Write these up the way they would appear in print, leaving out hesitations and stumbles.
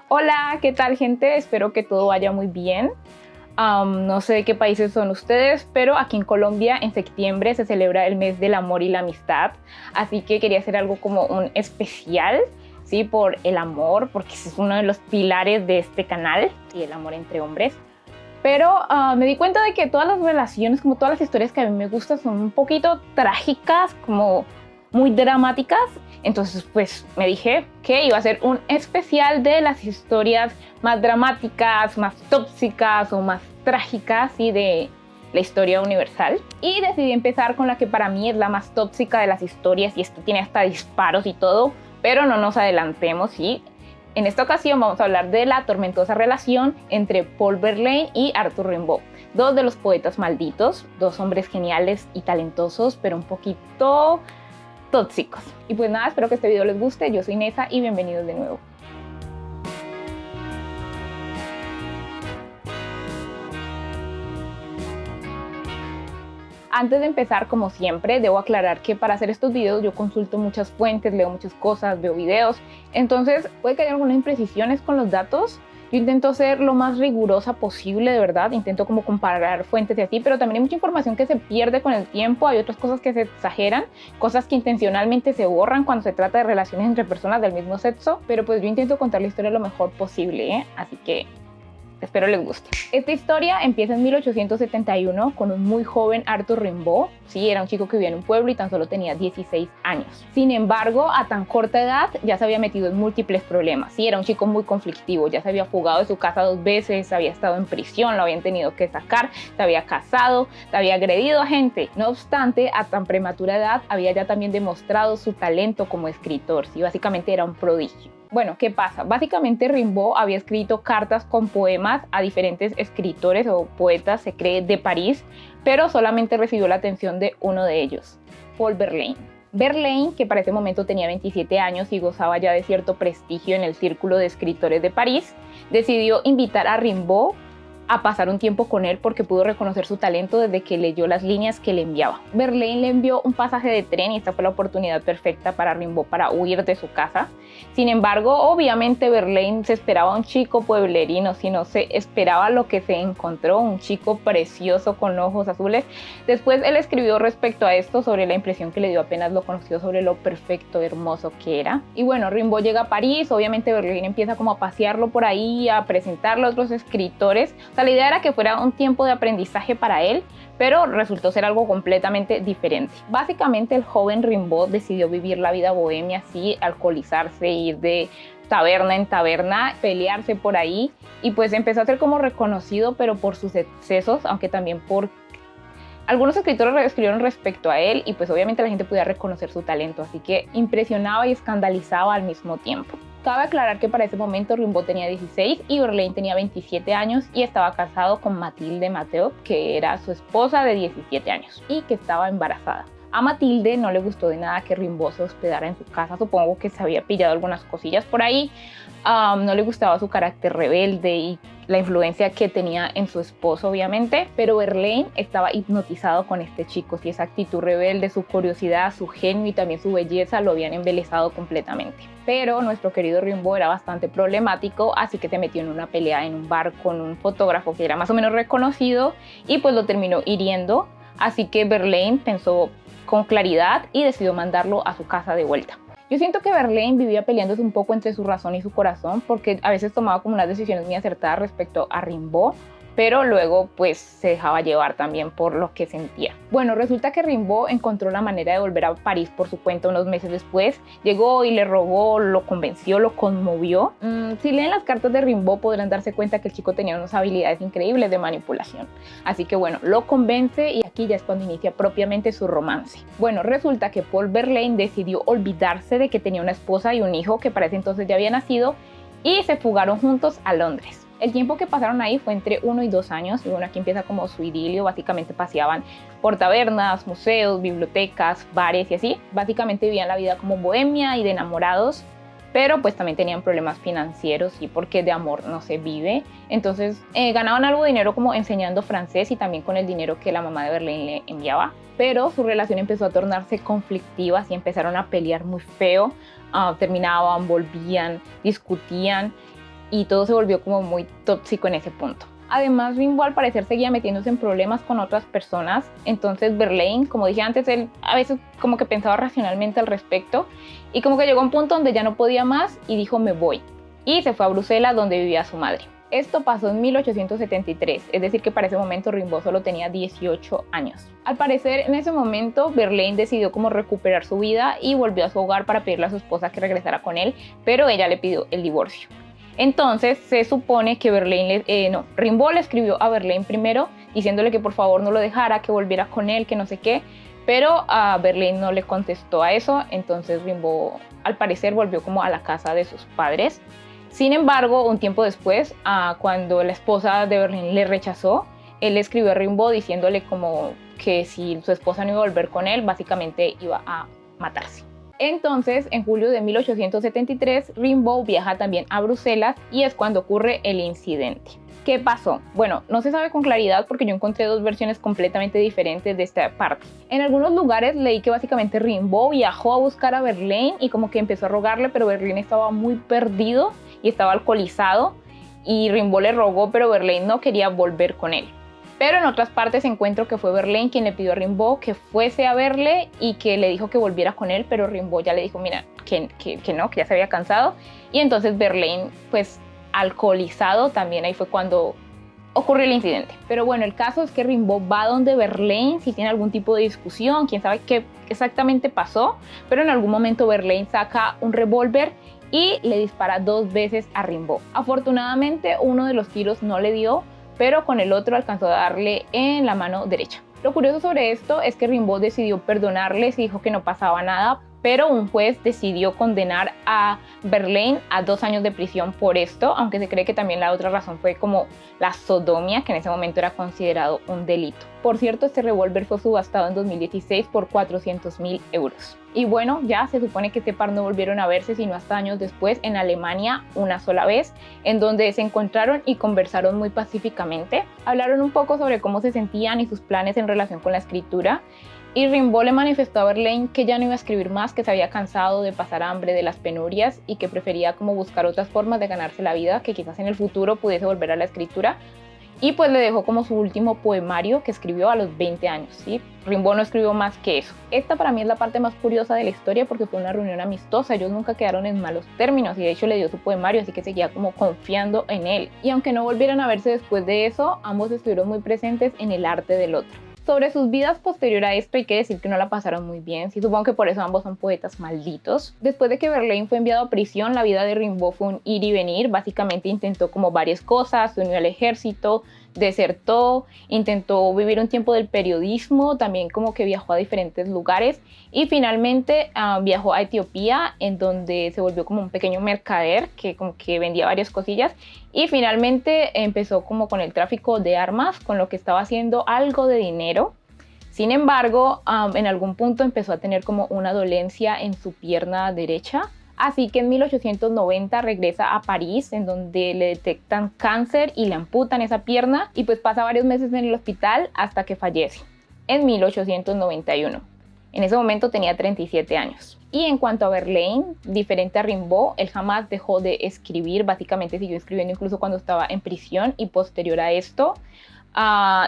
Hola, ¿qué tal, gente? Espero que todo vaya muy bien. No sé de qué países son ustedes, pero aquí en Colombia en septiembre se celebra el mes del amor y la amistad, así que quería hacer algo como un especial, ¿sí? Por el amor, porque ese es uno de los pilares de este canal, y el amor entre hombres. Pero me di cuenta de que todas las relaciones, como todas las historias que a mí me gustan, son un poquito trágicas, como muy dramáticas. Entonces pues me dije que iba a ser un especial de las historias más dramáticas, más tóxicas o más trágicas y de la historia universal. Y decidí empezar con la que para mí es la más tóxica de las historias, y esto tiene hasta disparos y todo, pero no nos adelantemos, ¿sí? En esta ocasión vamos a hablar de la tormentosa relación entre Paul Verlaine y Arthur Rimbaud, dos de los poetas malditos, dos hombres geniales y talentosos, pero un poquito tóxicos. Y pues nada, espero que este video les guste. Yo soy Nessa y bienvenidos de nuevo. Antes de empezar, como siempre, debo aclarar que para hacer estos videos yo consulto muchas fuentes, leo muchas cosas, veo videos, entonces puede que haya algunas imprecisiones con los datos. Yo intento ser lo más rigurosa posible, de verdad, intento como comparar fuentes y así, pero también hay mucha información que se pierde con el tiempo, hay otras cosas que se exageran, cosas que intencionalmente se borran cuando se trata de relaciones entre personas del mismo sexo, pero pues yo intento contar la historia lo mejor posible, ¿eh? Así que espero les guste. Esta historia empieza en 1871 con un muy joven Arthur Rimbaud. Sí, era un chico que vivía en un pueblo y tan solo tenía 16 años. Sin embargo, a tan corta edad ya se había metido en múltiples problemas. Sí, era un chico muy conflictivo, ya se había fugado de su casa 2 veces, había estado en prisión, lo habían tenido que sacar, se había casado, se había agredido a gente. No obstante, a tan prematura edad había ya también demostrado su talento como escritor. Sí, básicamente era un prodigio. Bueno, ¿qué pasa? Básicamente Rimbaud había escrito cartas con poemas a diferentes escritores o poetas, se cree, de París, pero solamente recibió la atención de uno de ellos, Paul Verlaine. Verlaine, que para ese momento tenía 27 años y gozaba ya de cierto prestigio en el círculo de escritores de París, decidió invitar a Rimbaud a pasar un tiempo con él porque pudo reconocer su talento desde que leyó las líneas que le enviaba. Verlaine le envió un pasaje de tren y esta fue la oportunidad perfecta para Rimbaud para huir de su casa. Sin embargo, obviamente Verlaine se esperaba un chico pueblerino, sino se esperaba lo que se encontró, un chico precioso con ojos azules. Después él escribió respecto a esto sobre la impresión que le dio apenas lo conoció, sobre lo perfecto, hermoso que era. Y bueno, Rimbaud llega a París, obviamente Verlaine empieza como a pasearlo por ahí, a presentarlo a otros escritores. O sea, la idea era que fuera un tiempo de aprendizaje para él, pero resultó ser algo completamente diferente. Básicamente el joven Rimbaud decidió vivir la vida bohemia, así, alcoholizarse, ir de taberna en taberna, pelearse por ahí, y pues empezó a ser como reconocido, pero por sus excesos, aunque también por algunos escritores escribieron respecto a él, y pues obviamente la gente podía reconocer su talento, así que impresionaba y escandalizaba al mismo tiempo. Cabe aclarar que para ese momento Rimbaud tenía 16 y Verlaine tenía 27 años y estaba casado con Mathilde Mathieu, que era su esposa de 17 años y que estaba embarazada. A Mathilde no le gustó de nada que Rimbaud se hospedara en su casa, supongo que se había pillado algunas cosillas por ahí. No le gustaba su carácter rebelde y la influencia que tenía en su esposo, obviamente, pero Verlaine estaba hipnotizado con este chico, y esa actitud rebelde, su curiosidad, su genio y también su belleza lo habían embelesado completamente. Pero nuestro querido Rimbaud era bastante problemático, así que se metió en una pelea en un bar con un fotógrafo que era más o menos reconocido y pues lo terminó hiriendo, así que Verlaine pensó con claridad y decidió mandarlo a su casa de vuelta. Yo siento que Verlaine vivía peleándose un poco entre su razón y su corazón, porque a veces tomaba como unas decisiones muy acertadas respecto a Rimbaud, pero luego pues se dejaba llevar también por lo que sentía. Bueno, resulta que Rimbaud encontró la manera de volver a París por su cuenta unos meses después. Llegó y le rogó, lo convenció, lo conmovió. Si leen las cartas de Rimbaud podrán darse cuenta que el chico tenía unas habilidades increíbles de manipulación. Así que bueno, lo convence y aquí ya es cuando inicia propiamente su romance. Bueno, resulta que Paul Verlaine decidió olvidarse de que tenía una esposa y un hijo que para ese entonces ya había nacido y se fugaron juntos a Londres. El tiempo que pasaron ahí fue entre 1 y 2 años, y bueno, aquí empieza como su idilio. Básicamente paseaban por tabernas, museos, bibliotecas, bares y así. Básicamente vivían la vida como bohemia y de enamorados, pero pues también tenían problemas financieros, y porque de amor no se vive. Entonces ganaban algo de dinero como enseñando francés y también con el dinero que la mamá de Verlaine le enviaba. Pero su relación empezó a tornarse conflictiva y empezaron a pelear muy feo. Terminaban, volvían, discutían. y todo se volvió como muy tóxico en ese punto. Además, Rimbaud al parecer seguía metiéndose en problemas con otras personas, entonces Verlaine, como dije antes, él a veces como que pensaba racionalmente al respecto y como que llegó a un punto donde ya no podía más y dijo me voy, y se fue a Bruselas donde vivía su madre. Esto pasó en 1873, es decir que para ese momento Rimbaud solo tenía 18 años. Al parecer en ese momento Verlaine decidió como recuperar su vida y volvió a su hogar para pedirle a su esposa que regresara con él, pero ella le pidió el divorcio. Entonces se supone que Rimbaud le escribió a Verlaine primero diciéndole que por favor no lo dejara, que volviera con él, que no sé qué, pero a Verlaine no le contestó a eso, entonces Rimbaud al parecer volvió como a la casa de sus padres. Sin embargo, un tiempo después, cuando la esposa de Verlaine le rechazó, él le escribió a Rimbaud diciéndole como que si su esposa no iba a volver con él, básicamente iba a matarse. Entonces, en julio de 1873, Rimbaud viaja también a Bruselas y es cuando ocurre el incidente. ¿Qué pasó? Bueno, no se sabe con claridad porque yo encontré dos versiones completamente diferentes de esta parte. En algunos lugares leí que básicamente Rimbaud viajó a buscar a Verlaine y como que empezó a rogarle, pero Verlaine estaba muy perdido y estaba alcoholizado y Rimbaud le rogó, pero Verlaine no quería volver con él. Pero en otras partes encuentro que fue Verlaine quien le pidió a Rimbaud que fuese a verle y que le dijo que volviera con él, pero Rimbaud ya le dijo, mira, que no, que ya se había cansado. Y entonces Verlaine, pues alcoholizado, también ahí fue cuando ocurrió el incidente. Pero bueno, el caso es que Rimbaud va donde Verlaine, si tiene algún tipo de discusión, quién sabe qué exactamente pasó, pero en algún momento Verlaine saca un revólver y le dispara 2 veces a Rimbaud. Afortunadamente uno de los tiros no le dio, pero con el otro alcanzó a darle en la mano derecha. Lo curioso sobre esto es que Rimbaud decidió perdonarles y dijo que no pasaba nada, pero un juez decidió condenar a Verlaine a 2 años de prisión por esto, aunque se cree que también la otra razón fue como la sodomía, que en ese momento era considerado un delito. Por cierto, este revólver fue subastado en 2016 por 400.000 euros. Y bueno, ya se supone que este par no volvieron a verse sino hasta años después en Alemania una sola vez, en donde se encontraron y conversaron muy pacíficamente. Hablaron un poco sobre cómo se sentían y sus planes en relación con la escritura. Y Rimbaud le manifestó a Verlaine que ya no iba a escribir más, que se había cansado de pasar hambre, de las penurias y que prefería como buscar otras formas de ganarse la vida, que quizás en el futuro pudiese volver a la escritura. Y pues le dejó como su último poemario que escribió a los 20 años, ¿sí? Rimbaud no escribió más que eso. Esta para mí es la parte más curiosa de la historia porque fue una reunión amistosa, ellos nunca quedaron en malos términos y de hecho le dio su poemario, así que seguía como confiando en él. Y aunque no volvieran a verse después de eso, ambos estuvieron muy presentes en el arte del otro. Sobre sus vidas posterior a esto hay que decir que no la pasaron muy bien, sí, supongo que por eso ambos son poetas malditos. Después de que Verlaine fue enviado a prisión, la vida de Rimbaud fue un ir y venir, básicamente intentó como varias cosas, se unió al ejército, desertó, intentó vivir un tiempo del periodismo, también como que viajó a diferentes lugares y finalmente viajó a Etiopía en donde se volvió como un pequeño mercader que como que vendía varias cosillas y finalmente empezó como con el tráfico de armas, con lo que estaba haciendo algo de dinero. Sin embargo, en algún punto empezó a tener como una dolencia en su pierna derecha. Así que en 1890 regresa a París, en donde le detectan cáncer y le amputan esa pierna y pues pasa varios meses en el hospital hasta que fallece en 1891. En ese momento tenía 37 años. Y en cuanto a Verlaine, diferente a Rimbaud, él jamás dejó de escribir, básicamente siguió escribiendo incluso cuando estaba en prisión y posterior a esto.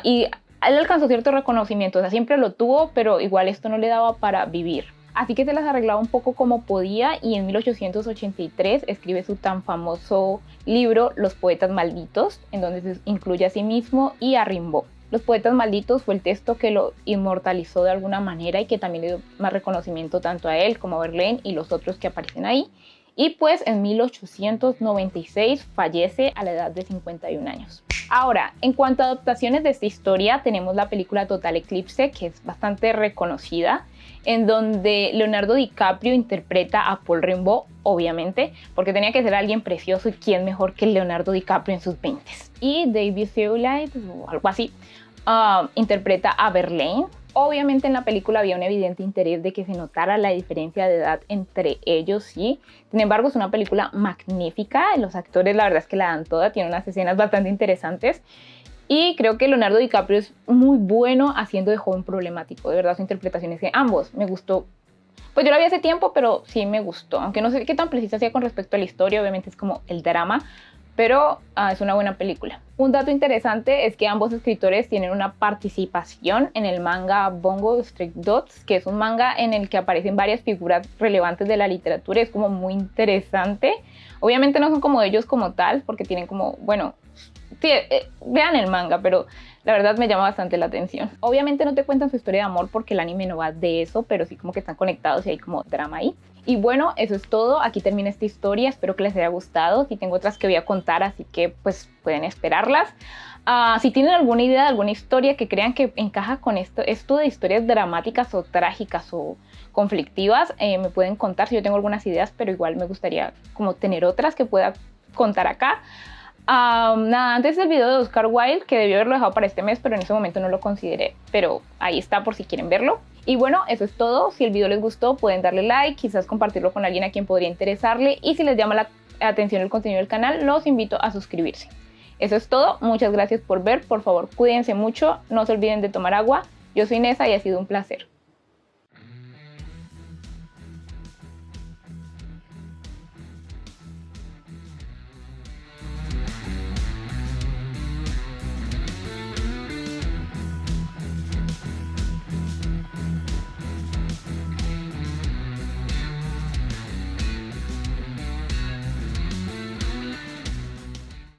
Y él alcanzó cierto reconocimiento, o sea, siempre lo tuvo, pero igual esto no le daba para vivir. Así que se las arreglaba un poco como podía y en 1883 escribe su tan famoso libro Los poetas malditos, en donde se incluye a sí mismo y a Rimbaud. Los poetas malditos fue el texto que lo inmortalizó de alguna manera y que también le dio más reconocimiento tanto a él como a Verlaine y los otros que aparecen ahí. Y pues en 1896 fallece a la edad de 51 años. Ahora, en cuanto a adaptaciones de esta historia, tenemos la película Total Eclipse, que es bastante reconocida, en donde Leonardo DiCaprio interpreta a Paul Rimbaud, obviamente, porque tenía que ser alguien precioso y quién mejor que Leonardo DiCaprio en sus 20s. Y David Thewlis, o algo así, interpreta a Verlaine. Obviamente en la película había un evidente interés de que se notara la diferencia de edad entre ellos, sí. Sin embargo, es una película magnífica. Los actores, la verdad es que la dan toda. Tiene unas escenas bastante interesantes. Y creo que Leonardo DiCaprio es muy bueno haciendo de joven problemático. De verdad, su interpretación es de ambos. Me gustó. Pues yo la vi hace tiempo, pero sí me gustó. Aunque no sé qué tan precisa sea con respecto a la historia. Obviamente es como el drama. pero es una buena película. Un dato interesante es que ambos escritores tienen una participación en el manga Bungo Stray Dots, que es un manga en el que aparecen varias figuras relevantes de la literatura. Es como muy interesante. Obviamente no son como ellos como tal, porque tienen como, bueno, sí, vean el manga, pero la verdad me llama bastante la atención. Obviamente no te cuentan su historia de amor porque el anime no va de eso, pero sí como que están conectados y hay como drama ahí. Y bueno, eso es todo. Aquí termina esta historia. Espero que les haya gustado. Y tengo otras que voy a contar, así que pues pueden esperarlas. Si tienen alguna idea de alguna historia que crean que encaja con esto de historias dramáticas o trágicas o conflictivas, me pueden contar si yo tengo algunas ideas, pero igual me gustaría como tener otras que pueda contar acá. Nada, antes del video de Oscar Wilde, que debió haberlo dejado para este mes, pero en ese momento no lo consideré, pero ahí está por si quieren verlo. Y bueno, eso es todo. Si el video les gustó, pueden darle like, quizás compartirlo con alguien a quien podría interesarle, y si les llama la atención el contenido del canal, los invito a suscribirse. Eso es todo. Muchas gracias por ver. Por favor, cuídense mucho. No se olviden de tomar agua. Yo soy Nessa y ha sido un placer.